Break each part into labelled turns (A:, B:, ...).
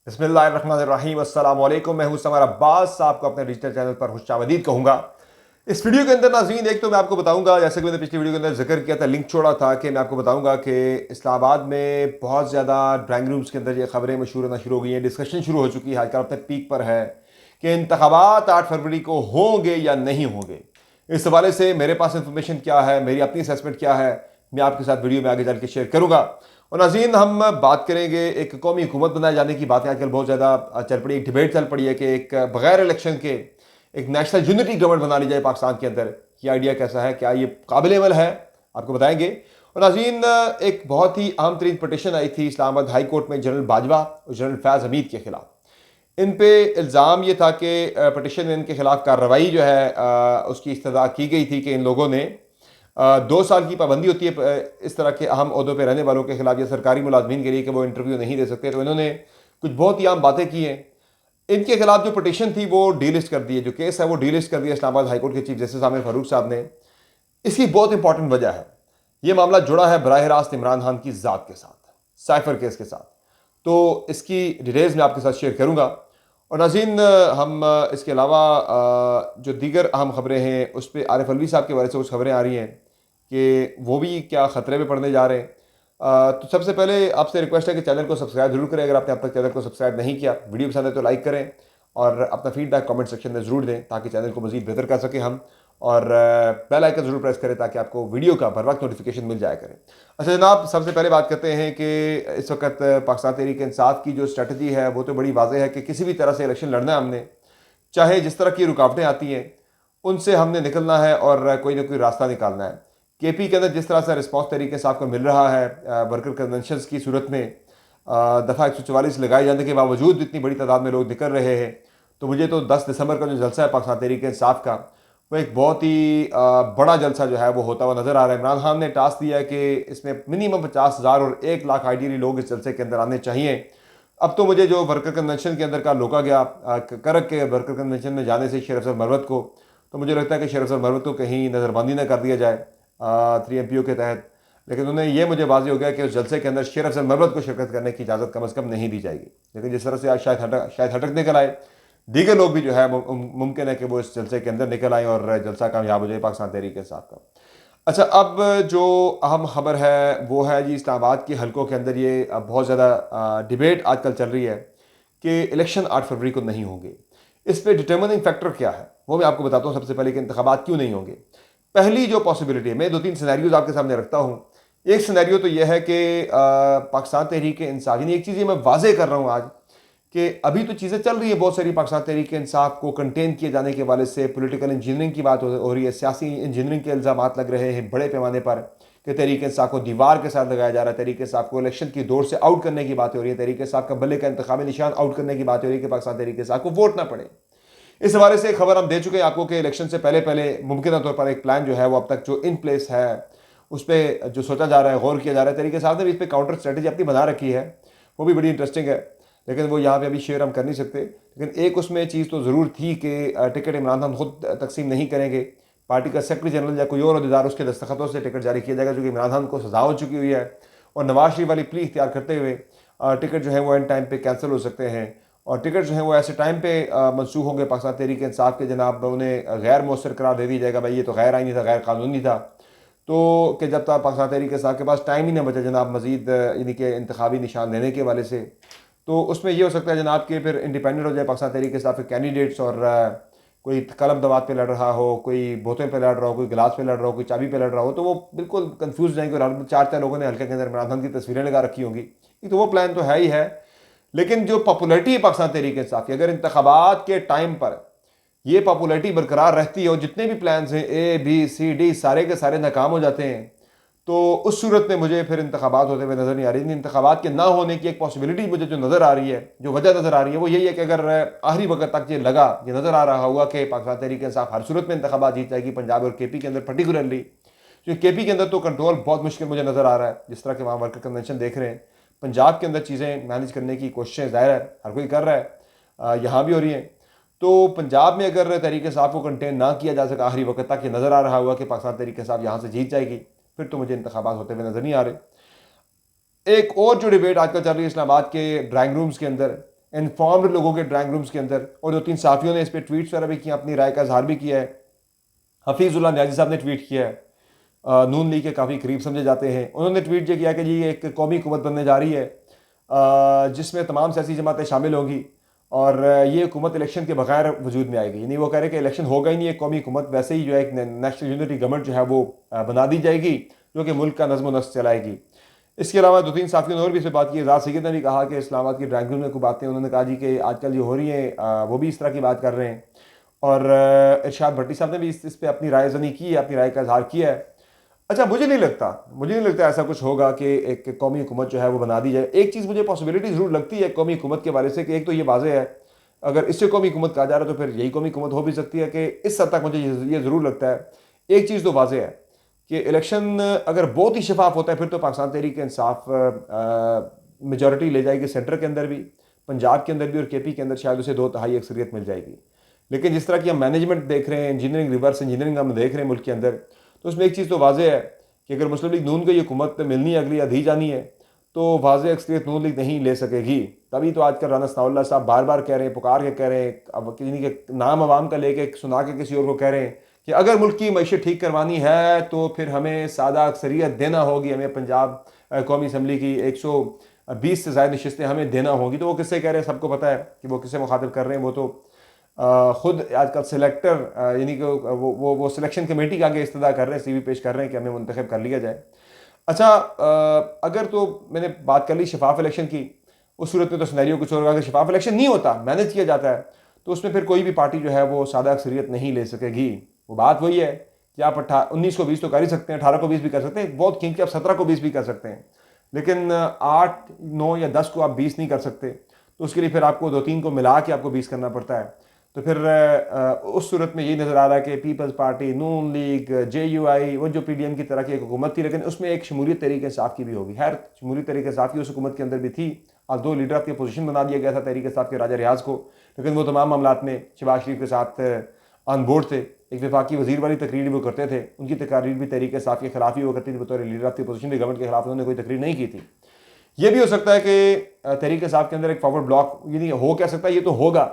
A: बिस्मिल्लाहिर्रहमानिर्रहीम अस्सलाम वालेकुम। मैं हूं समर अब्बास, आपको अपने डिजिटल चैनल पर खुशामदीद कहूँगा। इस वीडियो के अंदर नाज़रीन एक तो मैं आपको बताऊंगा, जैसे कि मैंने पिछली वीडियो के अंदर जिक्र किया था, लिंक छोड़ा था कि मैं आपको बताऊंगा कि इस्लामाबाद में बहुत ज़्यादा ड्राइंग रूम्स के अंदर ये खबरें मशहूर होना शुरू हो गई हैं, डिस्कशन शुरू हो चुकी है, आजकल अपने पीक पर है कि इंतखाबात 8 फरवरी को होंगे या नहीं होंगे। इस हवाले से मेरे पास इंफॉर्मेशन क्या है, मेरी अपनी असेसमेंट क्या है, मैं आपके साथ वीडियो में आगे चल के शेयर करूँगा। और नाज़रीन, हम बात करेंगे एक कौमी हुकूमत बनाए जाने की बातें आजकल बहुत ज़्यादा चल पड़ी, एक डिबेट चल पड़ी है कि एक बगैर इलेक्शन के एक नेशनल यूनिटी गवर्नमेंट बना ली जाए पाकिस्तान के अंदर। ये आइडिया कैसा है, क्या ये काबिल अमल है, आपको बताएंगे। और नाज़रीन, एक बहुत ही अहम तरीन पटिशन आई थी इस्लामाबाद हाई कोर्ट में जनरल बाजवा और जनरल फैज़ हमीद के खिलाफ। इन पे इल्ज़ाम ये था कि पटिशन में इनके खिलाफ कार्रवाई जो है उसकी इस्तदा की गई थी कि इन लोगों ने 2 साल की पाबंदी होती है इस तरह के अहम ओहदों पर रहने वालों के खिलाफ या सरकारी मुलाजमीन के लिए कि वो इंटरव्यू नहीं दे सकते। तो इन्होंने कुछ बहुत ही आम बातें की हैं। इनके खिलाफ जो पटिशन थी वो डीलिस्ट कर दी है, जो केस है वो डीलिस्ट कर दिया इस्लामाबाद हाईकोर्ट के चीफ जस्टिस आमिर फारूक साहब ने। इसकी बहुत इंपॉर्टेंट वजह है, ये मामला जुड़ा है बराह रास्त इमरान खान की ज़ात के साथ, साइफर केस के साथ। तो इसकी डिटेल्स मैं आपके साथ शेयर करूंगा। और नाज़रीन, हम इसके अलावा जो दीगर अहम खबरें हैं उस पर आरिफ अलवी साहब के बारे से कुछ खबरें आ रही हैं कि वो भी क्या ख़तरे में पड़ने जा रहे हैं। तो सबसे पहले आपसे रिक्वेस्ट है कि चैनल को सब्सक्राइब जरूर करें, अगर आपने अब तक चैनल को सब्सक्राइब नहीं किया। वीडियो पसंद है तो लाइक करें और अपना फीडबैक कमेंट सेक्शन में ज़रूर दें ताकि चैनल को मज़ीद बेहतर कर सकें हम। और बेल आइकन ज़रूर प्रेस करें ताकि आपको वीडियो का बर वक्त नोटिफिकेशन मिल जाया करें। अच्छा जनाब, सबसे पहले बात करते हैं कि इस वक्त पाकिस्तान तहरीक इंसाफ की जो स्ट्रेटजी है वो तो बड़ी वाज़ेह है कि किसी भी तरह से इलेक्शन लड़ना है हमने, चाहे जिस तरह की रुकावटें आती हैं उनसे हमने निकलना है और कोई ना कोई रास्ता निकालना है। केपी के अंदर जिस तरह से रिस्पॉन्स तरीके से आपको मिल रहा है वर्कर कन्वेंशन की सूरत में, दफ़ा 144 लगाए जाने के बावजूद इतनी बड़ी तादाद में लोग निकल रहे हैं, तो मुझे तो 10 दिसंबर का जो जलसा है पाकिस्तान तहरीक इंसाफ का, वो एक बहुत ही बड़ा जलसा जो है वो होता हुआ नज़र आ रहा है। इमरान खान ने टास्क दिया है कि इसमें मिनिमम 50,000 और 1 लाख आइडियली लोग इस जलसे के अंदर आने चाहिए। अब तो मुझे जो वर्कर कन्वेंशन के अंदर का रोका गया करक के वर्कर कन्वेंशन में जाने से शेर अफजल मरवत को, तो मुझे लगता है कि शेर अफजल मरवत को कहीं नज़रबंदी न कर दिया जाए 3 MPO के तहत। लेकिन उन्हें यह मुझे वाज़ेह हो गया कि उस जलसे के अंदर शेर अफजल मरवत को शिरकत करने की इजाज़त कम अज़ कम नहीं दी जाएगी। लेकिन जिस तरह से आज शायद हटक निकल आए, दीगर लोग भी जो है मुमकिन है कि वो इस जलसे के अंदर निकल आए और जलसा कामयाब हो जाए पाकिस्तान तहरीक इंसाफ का। अच्छा, अब जो अहम खबर है वो है जी, इस्लामाबाद के हलकों के अंदर ये बहुत ज़्यादा डिबेट आजकल चल रही है कि इलेक्शन 8 फरवरी को नहीं होंगे। इस पर डिटर्मिनिंग फैक्टर क्या है वो मैं आपको बताता हूँ। सबसे पहले कि इंतखाबात क्यों नहीं होंगे। पहली जो पॉसिबिलिटी है, मैं 2-3 सिनेरियोज आपके सामने रखता हूँ। एक सिनेरियो तो यह है कि पाकिस्तान तहरीक इंसाफ, यानी एक चीज़ ये मैं वाज़ेह कर रहा हूँ आज कि अभी तो चीज़ें चल रही है बहुत सारी पाकिस्तान तहरीक इंसाफ को कंटेन किए जाने के वाले से, पॉलिटिकल इंजीनियरिंग की बात हो रही है, सियासी इंजीनियरिंग के इल्ज़ाम लग रहे हैं बड़े पैमाने पर कि तहरीक इंसाफ को दीवार के साथ लगाया जा रहा है, तहरीक इंसाफ को इलेक्शन की दौड़ से आउट करने की बात हो रही है, तहरीक इंसाफ का बल्ले का इंतखाबी निशान आउट करने की बात हो रही है कि पाकिस्तान तहरीक इंसाफ को वोट ना पड़े। इस हवाले से खबर हम दे चुके हैं आपको कि इलेक्शन से पहले पहले मुमकिन तौर पर एक प्लान जो है वो अब तक जो इन प्लेस है उस पर जो सोचा जा रहा है, गौर किया जा रहा है। तरीके साथ ने भी इस पर काउंटर स्ट्रेटेजी अपनी बना रखी है, वो भी बड़ी इंटरेस्टिंग है, लेकिन वो यहाँ पे अभी शेयर हम कर नहीं सकते। लेकिन एक उसमें चीज़ तो ज़रूर थी कि टिकट इमरान खान खुद तकसीम नहीं करेंगे, पार्टी का सेक्रेटरी जनरल या कोई और अहदेदार उसके दस्तखतों से टिकट जारी किया जाएगा, जो कि इमरान खान को सजा हो चुकी हुई है। और नवाज शरीफ वाली प्ली इख्तियार करते हुए टिकट जो है वो एंड टाइम पे कैंसिल हो सकते हैं और टिकट जो है वो ऐसे टाइम पे मनसूख होंगे पाकिस्तान तहरीक इंसाफ के, जनाब उन्हें गैर मौसर करार दे दी जाएगा, भाई ये तो गैर आईनी था, गैर कानूनी था। तो कि जब तक पाकिस्तान तहरीक इंसाफ के पास टाइम ही ना बचा जनाब मजीद यानी कि इंतखाबी निशान देने के वाले से, तो उसमें ये हो सकता है जनाब कि फिर इंडिपेंडेंट हो जाए पाकिस्तान तहरीक इंसाफ के कैंडिडेट्स और कोई कलम दवात पे लड़ रहा हो, कोई बोतल पे लड़ रहा हो, कोई गिलास पे लड़ रहा हो, कोई चाबी पे लड़ रहा हो, तो वो बिल्कुल कंफ्यूज जाएंगे। और 4 लोगों ने हल्के के अंदर इमरान खान की तस्वीरें लगा रखी होंगी, तो वो प्लान तो है ही है। लेकिन जो पॉपुलरिटी है पाकिस्तान तहरीक इंसाफ की, अगर इंतखाबात के टाइम पर ये पॉपुलरिटी बरकरार रहती है और जितने भी प्लान्स हैं ABCD सारे के सारे नाकाम हो जाते हैं, तो उस सूरत में मुझे फिर इंतखाबात होते हुए नज़र नहीं आ रही। इंतखाबात के ना होने की एक पॉसिबिलिटी मुझे जो नज़र आ रही है, जो वजह नज़र आ रही है, वो यही है कि अगर आखिरी वक्त तक ये लगा, ये नज़र आ रहा हुआ कि पाकिस्तान तहरीक इंसाफ हर सूरत में इंतखाबात जीत जाएगी, पंजाब और KP के अंदर पर्टिकुलरली, जो KP के अंदर तो कंट्रोल बहुत मुश्किल मुझे नज़र आ रहा है, जिस तरह के वहाँ वर्कर कन्वेंशन देख रहे हैं। पंजाब के अंदर चीज़ें मैनेज करने की कोशिशें ज़ाहिर है हर कोई कर रहा है, यहाँ भी हो रही हैं। तो पंजाब में अगर तहरीक इंसाफ को कंटेन ना किया जा सका आखिरी वक्त तक, ये नज़र आ रहा हुआ कि पाकिस्तान तहरीक इंसाफ यहाँ से जीत जाएगी, फिर तो मुझे इंतखाबात होते हुए नज़र नहीं आ रहे। एक और जो डिबेट आजकल चल रही है इस्लामाबाद के ड्राइंग रूम्स के अंदर इन्फॉर्म्ड लोगों के ड्राइंग रूम्स के अंदर, और 2-3 साथियों ने इस पर ट्वीट्स वगैरह भी किया, अपनी राय का इजहार भी किया है। हफीज़ुल्लाह न्याजी साहब ने ट्वीट किया है, नून लीग के काफ़ी करीब समझे जाते हैं। उन्होंने ट्वीट ये किया कि जी एक कौमी हुकूमत बनने जा रही है जिसमें तमाम सियासी जमातें शामिल होंगी, और ये हुकूमत इलेक्शन के बगैर वजूद में आएगी। यानी वो कह रहे हैं कि इलेक्शन होगा ही नहीं, एक कौमी हुकूमत वैसे ही जो है एक नेशनल यूनिटी गवर्नमेंट जो है वो बना दी जाएगी, जो कि मुल्क का नज़्म नस्क चलाएगी। इसके अलावा 2-3 साथियों ने और भी इस पर बात की। एजाज सईद ने भी कहा कि इस्लामाबाद की ड्राइंग रूम में कोई बातें, उन्होंने कहा जी कि आजकल जो हो रही हैं वो भी इस तरह की बात कर रहे हैं। और इरशाद भट्टी साहब ने भी इस पर अपनी राय ज़नी की है, अपनी राय का इजहार किया है। अच्छा, मुझे नहीं लगता ऐसा कुछ होगा कि एक कौमी हुकूमत जो है वो बना दी जाए। एक चीज़ मुझे पॉसिबिलिटी ज़रूर लगती है कौमी हुकूमत के बारे से, कि एक तो ये वाज़ेह है, अगर इससे कौमी हुकूमत कहा जा रहा है तो फिर यही कौमी हुकूमत हो भी सकती है, कि इस हद तक मुझे ये ज़रूर लगता है। एक चीज़ तो वाज़ेह है कि इलेक्शन अगर बहुत ही शफाफ होता है फिर तो पाकिस्तान तहरीक इंसाफ मेजॉरिटी ले जाएगी सेंटर के अंदर भी, पंजाब के अंदर भी, और केपी के अंदर शायद उसे 2/3 अक्सरियत मिल जाएगी। लेकिन जिस तरह की हम मैनेजमेंट देख रहे हैं, इंजीनियरिंग, रिवर्स इंजीनियरिंग हम देख रहे हैं मुल्क के अंदर, तो उसमें एक चीज़ तो वाज़ेह है कि अगर मुस्लिम लीग नून को ये हुकूमत मिलनी है, अगली या दी जानी है, तो वाज़ेह अक्सरियत नून लीग नहीं ले सकेगी। तभी तो आजकल राना सनाउल्लाह साहब बार बार कह रहे हैं, पुकार के कह रहे हैं, अब किसी के नाम अवाम का लेके सुना के किसी और को कह रहे हैं कि अगर मुल्क की मईशत ठीक करवानी है तो फिर हमें सादा अक्सरियत देना होगी, हमें पंजाब कौमी असम्बली की 120 से ज़्यादा नशस्तें हमें देना होगी। तो वो किससे कह रहे हैं, सबको पता है कि वो किससे मुखातिब कर रहे हैं। वो तो खुद आजकल सिलेक्टर यानी कि वो सिलेक्शन कमेटी के आगे इस्तदा कर रहे हैं, CV पेश कर रहे हैं कि हमें मुंतखब कर लिया जाए। अच्छा, अगर तो मैंने बात कर ली शफाफ इलेक्शन की, उस सूरत में तो सिनेरियो कुछ और होगा। अगर शफाफ इलेक्शन नहीं होता, मैनेज किया जाता है, तो उसमें फिर कोई भी पार्टी जो है वो सादा अक्सरियत नहीं ले सकेगी। वो बात वही है कि आप 19 को 20 तो कर ही सकते हैं, 18 को 20 भी कर सकते हैं, बहुत खींच के आप 17 को 20 भी कर सकते हैं, लेकिन 8, 9 या 10 को आप 20 नहीं कर सकते। तो उसके लिए फिर आपको 2-3 को मिला के आपको 20 करना पड़ता है। तो फिर उस सूरत में यही नज़र आ रहा है कि पीपल्स पार्टी, नून लीग, JUI, वो जो PDM की तरह की एक हुकूमत थी, लेकिन उसमें एक शमूलियत तहरीक इंसाफ की भी होगी। खैर, शमूलियत तहरीक इंसाफ की उस हुकूमत के अंदर भी थी, आज 2 लीडर की पोजीशन बना दिया गया था तहरीक इंसाफ के, राजा रियाज को, लेकिन वो तमाम मामलात में शहबाज शरीफ के साथ ऑन बोर्ड थे। एक वफाकी वजीर वाली तकरीर वो करते थे, उनकी तकरीर भी तहरीक इंसाफ के खिलाफ ही वो करती थी, बतौर लीडर ऑफ द पोजीशन भी गवर्नमेंट के खिलाफ उन्होंने कोई तकरीर नहीं की थी। ये भी हो सकता है कि तहरीक इंसाफ के अंदर एक फॉरवर्ड ब्लॉक, यानी हो क्या सकता है, ये तो होगा,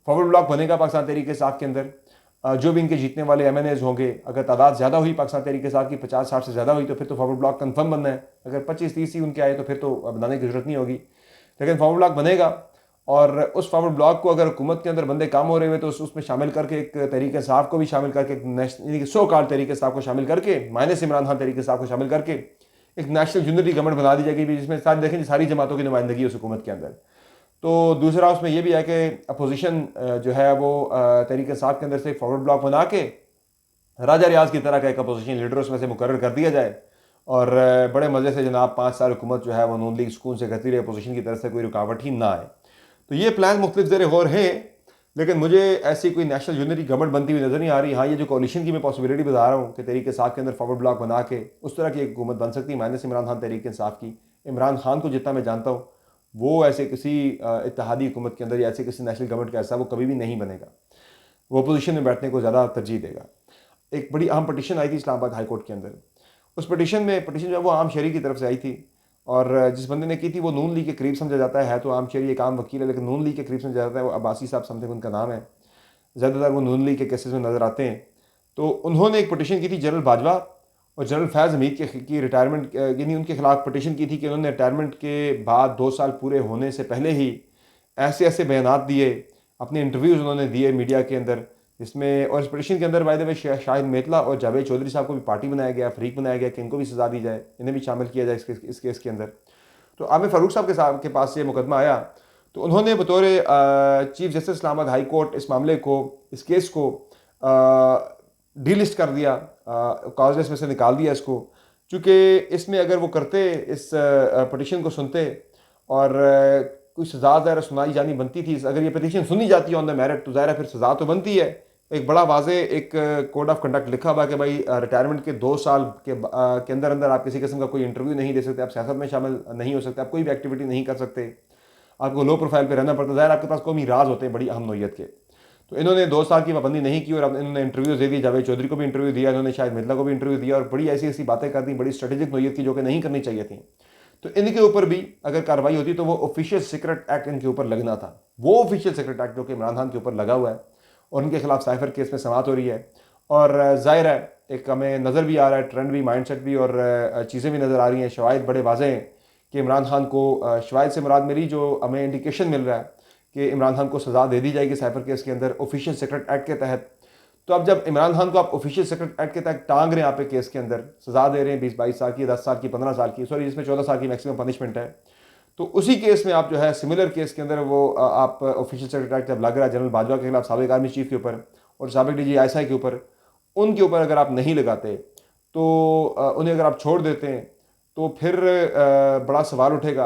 A: फॉरवर्ड ब्लॉक बनेगा पाकिस्तान तहरीक इंसाफ के अंदर। जो भी इनके जीतने वाले MNAs होंगे, अगर तादाद ज़्यादा हुई पाकिस्तान तहरीक इंसाफ की, 50-60 से ज़्यादा हुई, तो फिर तो फॉरवर्ड ब्लॉक कन्फर्म बनना है। अगर 25-30 ही उनके आए तो फिर तो बनाने की जरूरत नहीं होगी, लेकिन फॉरवर्ड ब्लॉक बनेगा। और उस फॉरवर्ड ब्लॉक को अगर हुकूमत के अंदर बंदे काम हो रहे हुए तो उसमें शामिल करके, एक तहरीक इंसाफ को भी शामिल करके, यानी कि 100 काल तहरीक इंसाफ को शामिल करके, माइनस इमरान खान तहरीक इंसाफ को शामिल करके एक नेशनल यूनिटी गवर्नमेंट बना दी जाएगी, जिसमें सारी देखें सारी जमातों की नुमाइंदगी उस हुकूमत के अंदर। तो दूसरा उसमें यह भी है कि अपोजिशन जो है वो तहरीक इंसाफ के अंदर से फॉरवर्ड ब्लॉक बना के राजा रियाज की तरह का एक अपोजिशन लीडर उसमें से मुकर्रर कर दिया जाए, और बड़े मज़े से जनाब 5 साल हुकूमत जो है वो नून लीग सुकून से करती रहे, अपोजिशन की तरफ से कोई रुकावट ही ना आए। तो ये प्लान मुख्तलिफ ज़र गौर है, लेकिन मुझे ऐसी कोई नेशनल यूनिटी गवर्नमेंट बनती हुई नज़र नहीं आ रही। हाँ, ये जो कोalition की मैं पॉसिबिलिटी बता रहा हूँ कि तहरीक इंसाफ के अंदर फॉरवर्ड ब्लॉक बना के उस तरह की एक हुकूमत बन सकती है, माइनस इमरान खान तहरीक इंसाफ की। इमरान खान को जितना मैं जानता हूँ, वो ऐसे किसी इत्तेहादी हुकूमत के अंदर या ऐसे किसी नेशनल गवर्नमेंट का ऐसा वो कभी भी नहीं बनेगा, वो अपोजिशन में बैठने को ज़्यादा तरजीह देगा। एक बड़ी अहम पटिशन आई थी इस्लामाबाद हाई कोर्ट के अंदर, उस पटिशन जो है वो आम शहरी की तरफ से आई थी, और जिस बंदे ने की थी वो नून लीग के करीब समझा जाता है तो आम शहरी एक आम वकील है, लेकिन नून लीग के करीब समझा जाता है, वो अब्बासी साहब समथिंग उनका नाम है, ज़्यादातर वो नून लीग के केसेस में नज़र आते हैं। तो उन्होंने एक पटिशन की थी जनरल बाजवा और जनरल फैज़ हमीद की रिटायरमेंट, यानी उनके खिलाफ पटिशन की थी कि उन्होंने रिटायरमेंट के बाद 2 साल पूरे होने से पहले ही ऐसे ऐसे बयानात दिए, अपने इंटरव्यूज़ उन्होंने दिए मीडिया के अंदर, जिसमें, और इस पटिशन के अंदर बाय द वे शाहिद मेतला और जावेद चौधरी साहब को भी पार्टी बनाया गया, फरीक बनाया गया कि इनको भी सज़ा दी जाए, इन्हें भी शामिल किया जाए इस केस के अंदर। तो आमिर फारूक साहब के पास ये मुकदमा आया, तो उन्होंने बतौर chief justice Islamabad high court इस मामले को, इस केस को डीलिस्ट कर दिया, कॉज लिस्ट में से निकाल दिया इसको, चूँकि इसमें अगर वो करते, इस पटिशन को सुनते और कोई सज़ा ज़ाहिर सुनाई जानी बनती थी, अगर ये पटिशन सुनी जाती है ऑन द मेरिट तो ज़ाहिर फिर सज़ा तो बनती है। एक बड़ा वाज़े एक कोड ऑफ कंडक्ट लिखा हुआ कि भाई रिटायरमेंट के 2 साल के अंदर अंदर आप किसी किस्म का कोई इंटरव्यू नहीं दे सकते, आप सियासत में शामिल नहीं हो सकते, आप कोई भी एक्टिविटी नहीं कर सकते, आपको लो प्रोफाइल पे रहना पड़ता है, ज़ाहिर आपके पास कौमी राज होते हैं बड़ी अहम नौयत के। तो इन्होंने 2 साल की पाबंदी नहीं की और अब इन्होंने इंटरव्यू दे दिए, जावेद चौधरी को भी इंटरव्यू दिया, इन्होंने शायद मितला को भी इंटरव्यू दिया, और बड़ी ऐसी ऐसी बातें कर दी बड़ी स्ट्रेटेजिक नौयत की जो कि नहीं करनी चाहिए थी। तो इनके ऊपर भी अगर कार्रवाई होती तो वो ऑफिशियल सीक्रेट एक्ट इनके ऊपर लगना था। वो ऑफिशियल सीक्रेट एक्ट जो कि इमरान खान के ऊपर लगा हुआ है और उनके खिलाफ साइफर केस में समाअत हो रही है। और जाहिर है एक हमें नज़र भी आ रहा है, ट्रेंड भी, माइंडसेट भी और चीज़ें भी नज़र आ रही हैं। शवाहिद बड़े वाज़ेह हैं कि इमरान खान को, शवाहिद से मुराद मेरी जो हमें इंडिकेशन मिल रहा है कि इमरान खान को सज़ा दे दी जाएगी साइफर केस के अंदर ऑफिशियल सीक्रेट एक्ट के तहत। तो अब जब इमरान खान को आप ऑफिशियल सेक्रेट एक्ट के तहत टांग रहे हैं, यहाँ पे केस के अंदर सजा दे रहे हैं 20-22 साल की, 10 साल की, 15 साल की, सॉरी जिसमें 14 साल की मैक्सिमम पनिशमेंट है, तो उसी केस में आप जो है सिमिलर केस के अंदर वो आप ऑफिशियल सेक्रेट एक्ट जब लग रहा है जनरल बाजवा के खिलाफ, साबिक आर्मी चीफ के ऊपर और साबिक DGI के ऊपर, उनके ऊपर अगर आप नहीं लगाते तो उन्हें अगर आप छोड़ देते हैं तो फिर बड़ा सवाल उठेगा,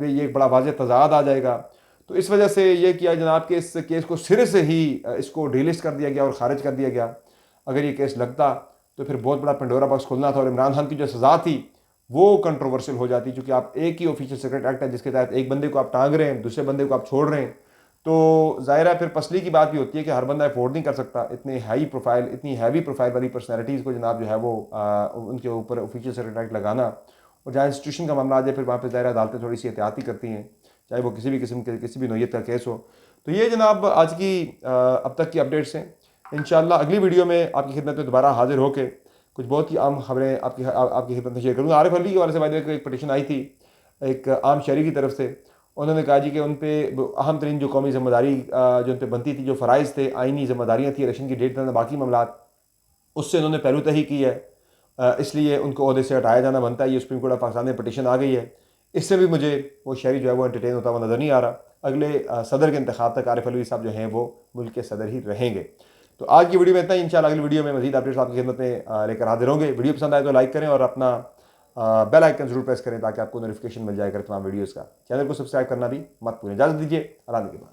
A: ये एक बड़ा वाज़ेह तज़ाद आ जाएगा। तो इस वजह से ये किया जनाब कि इस केस को सिरे से ही इसको डिलिस्ट कर दिया गया और ख़ारिज कर दिया गया। अगर ये केस लगता तो फिर बहुत बड़ा पेंडोरा बॉक्स खुलना था और इमरान खान की जो सज़ा थी वो कंट्रोवर्शियल हो जाती, क्योंकि आप एक ही ऑफिशियल सीक्रेट एक्ट है जिसके तहत एक बंदे को आप टांग रहे हैं, दूसरे बंदे को आप छोड़ रहे हैं। तो ज़ाहिर है फिर पसली की बात भी होती है कि हर बंदा अफोर्ड नहीं कर सकता इतनी हाई प्रोफाइल, इतनी हैवी प्रोफाइल वाली पर्सनैलिटीज़ को जनाब जो है वो उनके ऊपर ऑफिशियल सीक्रेट एक्ट लगाना। और जहाँ इंस्टीट्यूशन का मामला आ जाए फिर वहाँ पर ज़ाहिर अदालतें थोड़ी सी एहतियाती करती हैं, चाहे वो किसी भी किस्म के किसी भी नौयत का केस हो। तो ये जनाब आज की अब तक की अपडेट्स हैं। इंशाल्लाह अगली वीडियो में आपकी खिदमत में दोबारा हाजिर होकर कुछ बहुत ही आम खबरें आपकी खिदमत में शेयर करूँगा। आरिफ अलवी के वाले से वायदे को एक पटिशन आई थी एक आम शहरी की तरफ से, उन्होंने कहा जी कि उन पर अहम तरीन जो कौमी जिम्मेदारी जो उन पर बनती थी, जो फ़राइज़ थे, आइनी जिम्मेदारियाँ थी, इलेक्शन की डेट तक बाकी मामला, उससे उन्होंने पहलू तही की है, इसलिए उनको ओहदे से हटाया जाना बनता है। ये सुप्रीम कोर्ट ऑफ पाकिस्तान में पटिशन आ गई है। इससे भी मुझे वो शहरी जो है वो एंटरटेन होता हुआ नज़र नहीं आ रहा। अगले सदर के इंतखाब तक आरिफ अलवी साहब जो हैं वो मुल्क के सदर ही रहेंगे। तो आज की वीडियो में इतना ही। इंशाल्लाह अगली वीडियो में मज़ीद अपडेट्स आपकी खिदमत में लेकर हाजिर होंगे। वीडियो पसंद आए तो लाइक करें और अपना बेल आइकन जरूर प्रेस करें ताकि आपको नोटिफिकेशन मिल जाए अगर तमाम वीडियोज़ का। चैनल को सब्सक्राइब करना भी मत भूलें। इजाज़त दीजिए, अल्लाह के बाद।